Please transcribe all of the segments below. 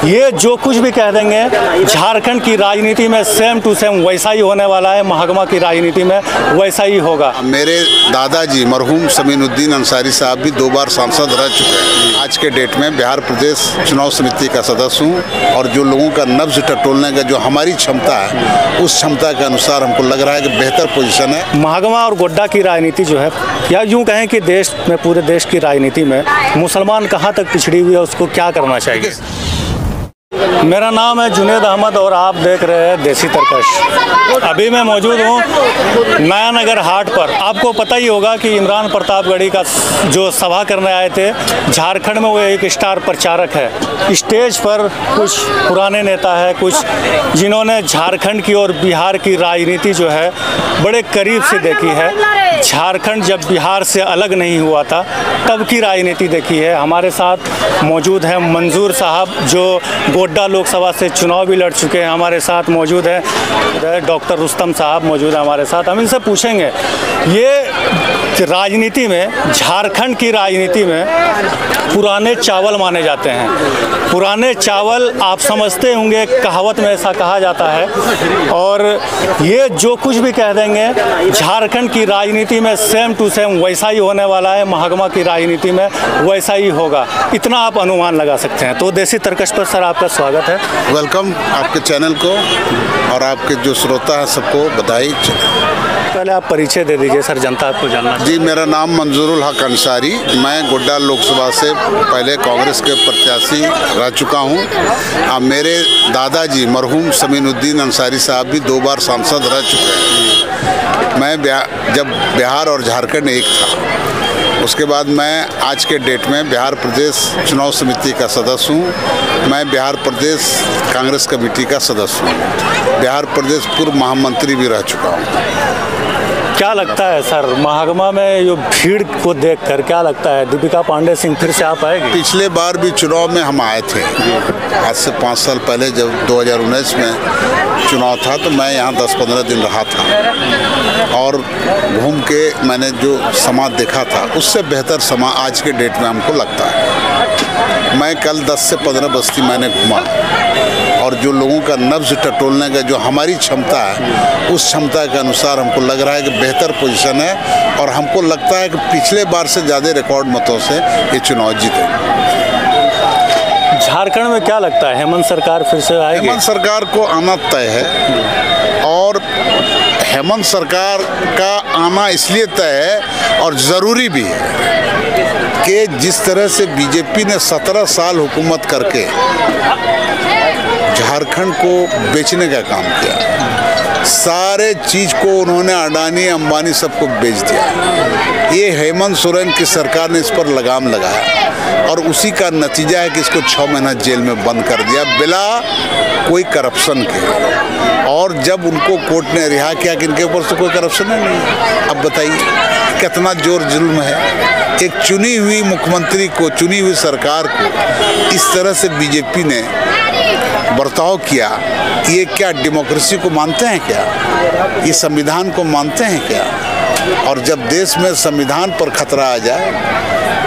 ये जो कुछ भी कह देंगे झारखंड की राजनीति में सेम टू सेम वैसा ही होने वाला है, महागमा की राजनीति में वैसा ही होगा। मेरे दादाजी मरहूम समीनुद्दीन अंसारी साहब भी 2 बार सांसद रह चुके हैं। आज के डेट में बिहार प्रदेश चुनाव समिति का सदस्य हूँ और जो लोगों का नब्ज टटोलने का जो हमारी क्षमता है, उस क्षमता के अनुसार हमको लग रहा है कि बेहतर पोजीशन है। महागमा और गोड्डा की राजनीति जो है, या यूँ कहें कि देश में, पूरे देश की राजनीति में मुसलमान कहाँ तक पिछड़ी हुई है, उसको क्या करना चाहिए? मेरा नाम है जुनेद अहमद और आप देख रहे हैं देसी तरकश। अभी मैं मौजूद हूँ नया नगर हाट पर। आपको पता ही होगा कि इमरान प्रतापगढ़ी का जो सभा करने आए थे, झारखंड में वो एक स्टार प्रचारक है। स्टेज पर कुछ पुराने नेता है, कुछ जिन्होंने झारखंड की और बिहार की राजनीति जो है बड़े करीब से देखी है। झारखंड जब बिहार से अलग नहीं हुआ था तब की राजनीति देखी है। हमारे साथ मौजूद है मंजूर साहब, जो गोड्डा लोकसभा से चुनाव भी लड़ चुके हैं। हमारे साथ मौजूद है डॉक्टर रुस्तम साहब, मौजूद है हमारे साथ। हम इनसे पूछेंगे, ये राजनीति में, झारखंड की राजनीति में पुराने चावल माने जाते हैं। पुराने चावल आप समझते होंगे, कहावत में ऐसा कहा जाता है। और ये जो कुछ भी कह देंगे झारखंड की राजनीति में सेम टू सेम वैसा ही होने वाला है, महागमा की राजनीति में वैसा ही होगा, इतना आप अनुमान लगा सकते हैं। तो देसी तरकश पर सर आपका स्वागत है। वेलकम आपके चैनल को और आपके जो श्रोता है सबको बधाई। पहले आप परिचय दे दीजिए सर, जनता आपको जानना। जी, मेरा नाम मंजूरुल हक अंसारी, मैं गोड्डा लोकसभा से पहले कांग्रेस के प्रत्याशी रह चुका हूं। मेरे दादाजी मरहूम समीनुद्दीन अंसारी साहब भी 2 बार सांसद रह चुके हैं। मैं जब बिहार और झारखंड एक था, उसके बाद मैं आज के डेट में बिहार प्रदेश चुनाव समिति का सदस्य हूँ। मैं बिहार प्रदेश कांग्रेस कमेटी का सदस्य हूँ। बिहार प्रदेश पूर्व महामंत्री भी रह चुका हूँ। क्या लगता है सर, महागमा में जो भीड़ को देखकर क्या लगता है, दीपिका पांडे सिंह फिर से आ पाएगी? पिछले बार भी चुनाव में हम आए थे, आज से 5 साल पहले जब 2019 में चुनाव था तो मैं यहाँ 10-15 दिन रहा था और घूम के मैंने जो समाज देखा था उससे बेहतर समाज आज के डेट में हमको लगता है। मैं कल 10 से 15 बस्ती मैंने घूमा और जो लोगों का नब्ज टटोलने का जो हमारी क्षमता है, उस क्षमता के अनुसार हमको लग रहा है कि बेहतर पोजीशन है और हमको लगता है कि पिछले बार से ज़्यादा रिकॉर्ड मतों से ये चुनाव जीतेंगे। झारखंड में क्या लगता है, हेमंत सरकार फिर से आएगी? हेमंत सरकार को आना तय है और हेमंत सरकार का आना इसलिए तय है और ज़रूरी भी है कि जिस तरह से बीजेपी ने 17 साल हुकूमत करके झारखंड को बेचने का काम किया, सारे चीज़ को उन्होंने अडानी अंबानी सबको बेच दिया। ये हेमंत सोरेन की सरकार ने इस पर लगाम लगाया और उसी का नतीजा है कि इसको 6 महीना जेल में बंद कर दिया बिना कोई करप्शन के। और जब उनको कोर्ट ने रिहा किया कि इनके ऊपर से कोई करप्शन है नहीं, अब बताइए कितना जोर जुल्म है। एक चुनी हुई मुख्यमंत्री को, चुनी हुई सरकार को इस तरह से बीजेपी ने बर्ताव किया। ये क्या डेमोक्रेसी को मानते हैं क्या? ये संविधान को मानते हैं क्या? और जब देश में संविधान पर खतरा आ जाए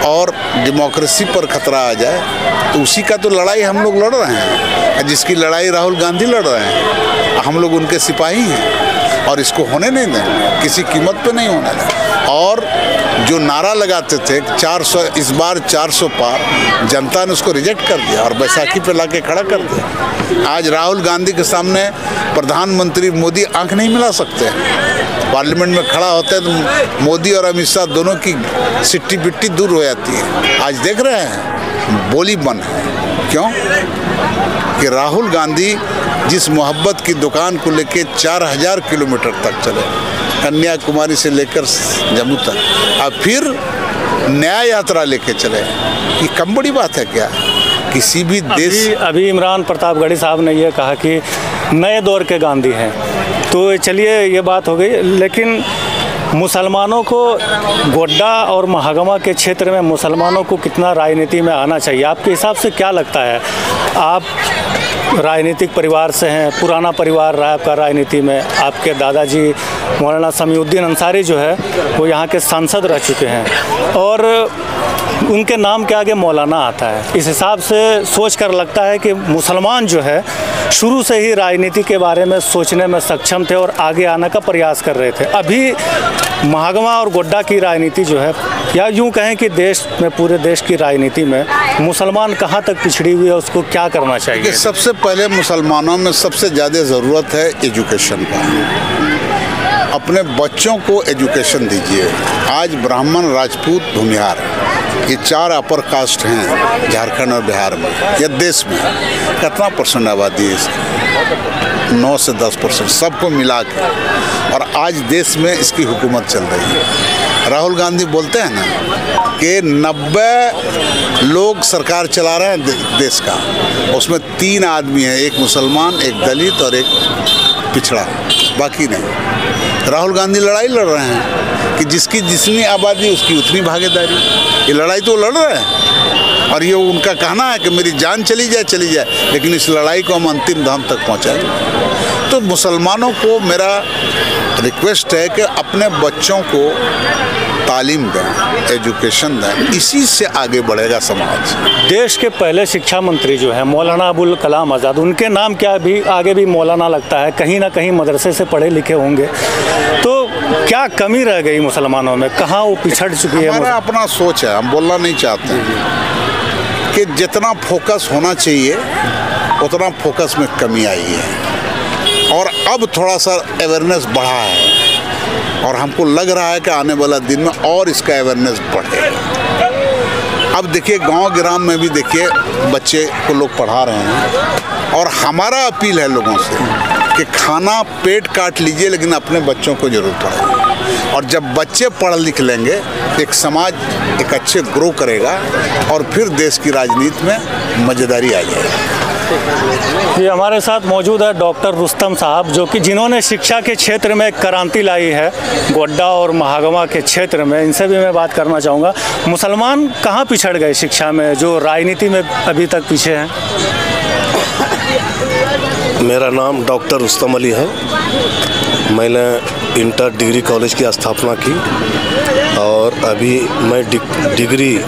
और डेमोक्रेसी पर खतरा आ जाए तो उसी का तो लड़ाई हम लोग लड़ रहे हैं, जिसकी लड़ाई राहुल गांधी लड़ रहे हैं। हम लोग उनके सिपाही हैं और इसको होने नहीं देंगे, किसी कीमत पे नहीं होने देंगे। और जो नारा लगाते थे 400, इस बार 400 पार, जनता ने उसको रिजेक्ट कर दिया और बैसाखी पे लाके खड़ा कर दिया। आज राहुल गांधी के सामने प्रधानमंत्री मोदी आंख नहीं मिला सकते। पार्लियामेंट में खड़ा होता है तो मोदी और अमित शाह दोनों की सिट्टी बिट्टी दूर हो जाती है। आज देख रहे हैं बोली बंद है। क्यों? कि राहुल गांधी जिस मोहब्बत की दुकान को लेके 4000 किलोमीटर तक चले, कन्याकुमारी से लेकर जम्मू तक, अब फिर न्याय यात्रा लेके चले, ये कम बड़ी बात है क्या? किसी भी देश अभी इमरान प्रतापगढ़ी साहब ने ये कहा कि नए दौर के गांधी हैं, तो चलिए ये बात हो गई। लेकिन मुसलमानों को गोड्डा और महागमा के क्षेत्र में मुसलमानों को कितना राजनीति में आना चाहिए आपके हिसाब से? क्या लगता है? आप राजनीतिक परिवार से हैं, पुराना परिवार रहा है आपका राजनीति में। आपके दादाजी मौलाना समीउद्दीन अंसारी जो है वो यहाँ के सांसद रह चुके हैं और उनके नाम के आगे मौलाना आता है। इस हिसाब से सोच कर लगता है कि मुसलमान जो है शुरू से ही राजनीति के बारे में सोचने में सक्षम थे और आगे आने का प्रयास कर रहे थे। अभी महागमा और गोड्डा की राजनीति जो है, या यूँ कहें कि देश में, पूरे देश की राजनीति में मुसलमान कहाँ तक पिछड़ी हुई है, उसको क्या करना चाहिए? सबसे पहले मुसलमानों में सबसे ज़्यादा ज़रूरत है एजुकेशन का। अपने बच्चों को एजुकेशन दीजिए। आज ब्राह्मण, राजपूत, भूमिहार, ये 4 अपर कास्ट हैं झारखंड और बिहार में या देश में। कितना परसेंट आबादी है इसकी? 9 से 10%, सबको मिला के। और आज देश में इसकी हुकूमत चल रही है। राहुल गांधी बोलते हैं ना कि 90 लोग सरकार चला रहे हैं देश का, उसमें 3 आदमी हैं, एक मुसलमान, एक दलित और एक पिछड़ा, बाकी नहीं। राहुल गांधी लड़ाई लड़ रहे हैं कि जिसकी जितनी आबादी उसकी उतनी भागीदारी। ये लड़ाई तो लड़ रहे हैं और ये उनका कहना है कि मेरी जान चली जाए, लेकिन इस लड़ाई को हम अंतिम धाम तक पहुंचाएं। तो मुसलमानों को मेरा रिक्वेस्ट है कि अपने बच्चों को तालीम दें, एजुकेशन दें, इसी से आगे बढ़ेगा समाज। देश के पहले शिक्षा मंत्री जो है मौलाना अबुल कलाम आज़ाद, उनके नाम क्या भी आगे भी मौलाना लगता है, कहीं ना कहीं मदरसे से पढ़े लिखे होंगे। तो क्या कमी रह गई मुसलमानों में, कहाँ वो पिछड़ चुकी है? हमारा अपना सोच है, हम बोलना नहीं चाहते हैं कि जितना फोकस होना चाहिए उतना फोकस में कमी आई है और अब थोड़ा सा अवेयरनेस बढ़ा है और हमको लग रहा है कि आने वाला दिन में और इसका अवेयरनेस बढ़ेगा। अब देखिए गांव ग्राम में भी देखिए बच्चे को लोग पढ़ा रहे हैं और हमारा अपील है लोगों से कि खाना पेट काट लीजिए लेकिन अपने बच्चों को जरूर पढ़ाइए। और जब बच्चे पढ़ लिख लेंगे एक समाज एक अच्छे ग्रो करेगा और फिर देश की राजनीति में मज़ेदारी आ जाएगी। ये हमारे साथ मौजूद है डॉक्टर रुस्तम साहब, जो कि जिन्होंने शिक्षा के क्षेत्र में क्रांति लाई है गोड्डा और महागमा के क्षेत्र में। इनसे भी मैं बात करना चाहूँगा, मुसलमान कहाँ पिछड़ गए शिक्षा में, जो राजनीति में अभी तक पीछे हैं? मेरा नाम डॉक्टर रुस्तम अली है। मैंने इंटर डिग्री कॉलेज की स्थापना की और अभी मैं डिग्री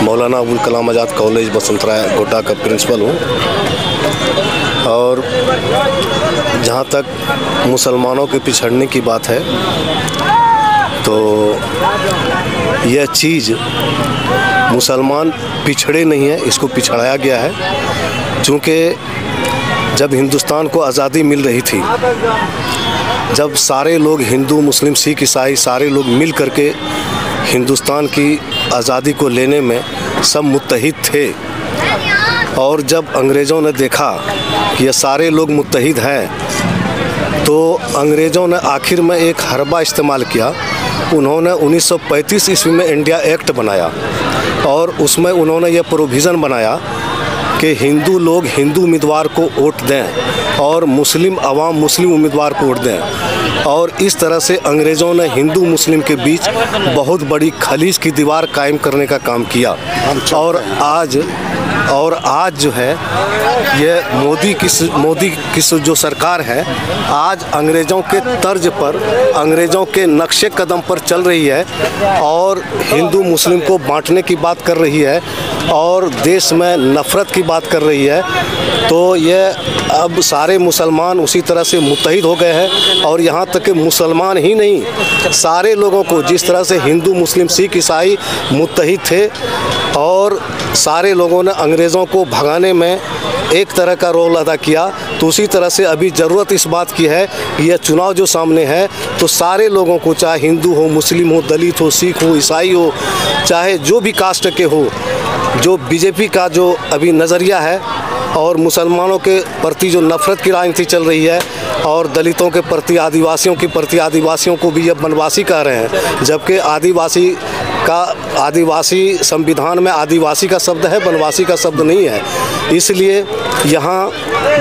मौलाना अबुल कलाम आज़ाद कॉलेज बसंतराय गोड्डा का प्रिंसिपल हूँ। और जहाँ तक मुसलमानों के पिछड़ने की बात है तो यह चीज़ मुसलमान पिछड़े नहीं है, इसको पिछड़ाया गया है। चूँकि जब हिंदुस्तान को आज़ादी मिल रही थी, जब सारे लोग हिंदू, मुस्लिम, सिख, ईसाई सारे लोग मिल करके हिंदुस्तान की आज़ादी को लेने में सब मुत्तहिद थे, और जब अंग्रेज़ों ने देखा कि ये सारे लोग मुत्तहिद हैं तो अंग्रेज़ों ने आखिर में एक हरबा इस्तेमाल किया। उन्होंने 1935 ईस्वी में इंडिया एक्ट बनाया और उसमें उन्होंने ये प्रोविज़न बनाया कि हिंदू लोग हिंदू उम्मीदवार को वोट दें और मुस्लिम आवाम मुस्लिम उम्मीदवार को वोट दें। और इस तरह से अंग्रेज़ों ने हिंदू मुस्लिम के बीच बहुत बड़ी खलीज की दीवार कायम करने का काम किया। और आज जो है ये मोदी की जो सरकार है आज अंग्रेज़ों के तर्ज पर, अंग्रेज़ों के नक्शे कदम पर चल रही है और हिंदू मुस्लिम को बांटने की बात कर रही है और देश में नफ़रत की बात कर रही है। तो ये अब सारे मुसलमान उसी तरह से मुत्तहिद हो गए हैं और यहाँ तक कि मुसलमान ही नहीं, सारे लोगों को, जिस तरह से हिंदू, मुस्लिम, सिख, ईसाई मुत्तहिद थे और सारे लोगों ने अंग्रेज़ों को भगाने में एक तरह का रोल अदा किया, तो उसी तरह से अभी ज़रूरत इस बात की है कि यह चुनाव जो सामने है तो सारे लोगों को, चाहे हिंदू हो, मुस्लिम हो, दलित हो, सिख हो, ईसाई हो, चाहे जो भी कास्ट के हो, जो बीजेपी का जो अभी नज़रिया है और मुसलमानों के प्रति जो नफ़रत की राजनीति चल रही है और दलितों के प्रति, आदिवासियों को भी ये वनवासी कह रहे हैं, जबकि आदिवासी संविधान में आदिवासी का शब्द है, वनवासी का शब्द नहीं है। इसलिए यहाँ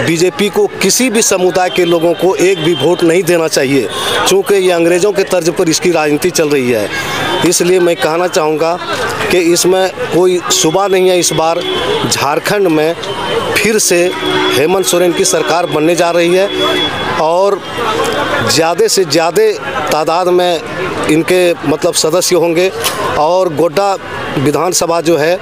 बीजेपी को किसी भी समुदाय के लोगों को एक भी वोट नहीं देना चाहिए, क्योंकि ये अंग्रेज़ों के तर्ज पर इसकी राजनीति चल रही है। इसलिए मैं कहना चाहूँगा कि इसमें कोई शुबा नहीं है। इस बार झारखंड में फिर से हेमंत सोरेन की सरकार बनने जा रही है और ज़्यादा से ज़्यादा तादाद में इनके मतलब सदस्य होंगे। और गोड्डा विधानसभा जो है,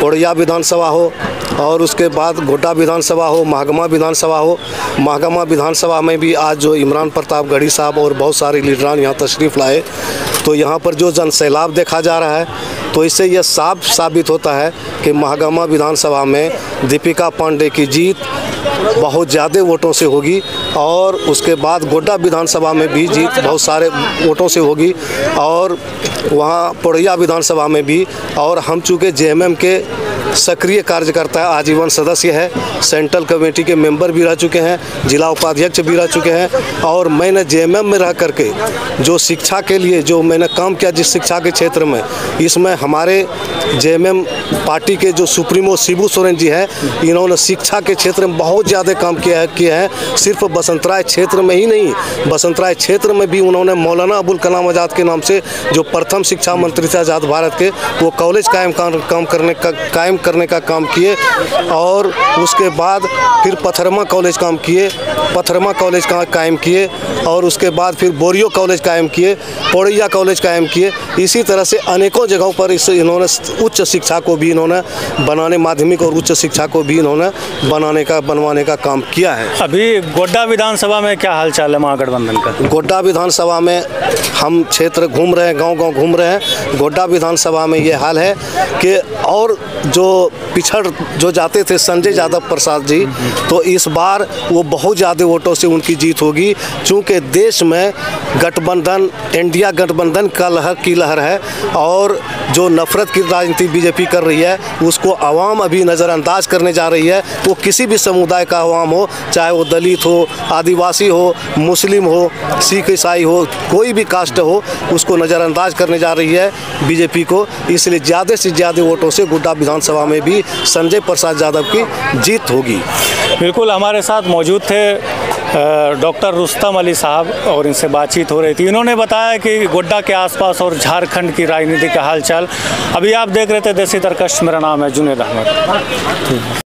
पोड़ैया विधानसभा हो और उसके बाद गोड्डा विधानसभा हो, महागमा विधानसभा हो, महागमा विधानसभा में भी आज जो इमरान प्रताप गढ़ी साहब और बहुत सारे लीडरान यहाँ तशरीफ़ लाए, तो यहाँ पर जो जनसैलाब देखा जा रहा है, तो इससे यह साफ साबित होता है कि महागमा विधानसभा में दीपिका पांडे की जीत बहुत ज़्यादा वोटों से होगी और उसके बाद गोड्डा विधानसभा में भी जीत बहुत सारे वोटों से होगी और वहाँ पोड़ैया विधानसभा में भी। और हम चूँकि जेएमएम के सक्रिय कार्यकर्ता है, आजीवन सदस्य है, सेंट्रल कमेटी के मेंबर भी रह चुके हैं, जिला उपाध्यक्ष भी रह चुके हैं और मैंने जेएमएम में रह करके जो शिक्षा के लिए जो मैंने काम किया जिस शिक्षा के क्षेत्र में, इसमें हमारे जेएमएम पार्टी के जो सुप्रीमो शिबू सोरेन जी हैं, इन्होंने शिक्षा के क्षेत्र में बहुत ज़्यादा काम किया है। सिर्फ बसंतराय क्षेत्र में ही नहीं, बसंतराय क्षेत्र में भी उन्होंने मौलाना अबुल कलाम आज़ाद के नाम से जो प्रथम शिक्षा मंत्री थे आज़ाद भारत के, वो कॉलेज कायम करने का काम किए और उसके बाद फिर पथरमा कॉलेज कायम किए और उसके बाद फिर बोरियो कॉलेज कायम किए, पोड़ैया कॉलेज कायम किए। इसी तरह से अनेकों जगहों पर इन्होंने उच्च शिक्षा को भी इन्होंने बनाने, माध्यमिक और उच्च शिक्षा को भी इन्होंने बनवाने का काम किया है। अभी गोड्डा विधानसभा में क्या हालचाल है महागठबंधन का? गोड्डा विधानसभा में हम क्षेत्र घूम रहे हैं, गांव-गांव घूम रहे हैं। गोड्डा विधानसभा में ये हाल है कि और जो पिछड़ जो जाते थे संजय यादव प्रसाद जी, तो इस बार वो बहुत ज़्यादा वोटों से उनकी जीत होगी, क्योंकि देश में गठबंधन, इंडिया गठबंधन का लहर है और जो नफरत की राजनीति बीजेपी कर रही है उसको आवाम अभी नज़रअंदाज करने जा रही है। वो किसी भी समुदाय का आवाम हो, चाहे वो दलित हो, आदिवासी हो, मुस्लिम हो, सिख ईसाई हो, कोई भी कास्ट हो, उसको नज़रअंदाज करने जा रही है बीजेपी को। इसलिए ज़्यादा से ज़्यादा वोटों से गोड्डा विधानसभा में भी संजय प्रसाद यादव की जीत होगी। बिल्कुल, हमारे साथ मौजूद थे डॉक्टर रुस्तम अली साहब और इनसे बातचीत हो रही थी। इन्होंने बताया कि गोड्डा के आसपास और झारखंड की राजनीति का हालचाल। अभी आप देख रहे थे देसी तरकश, मेरा नाम है जुनेद अहमद।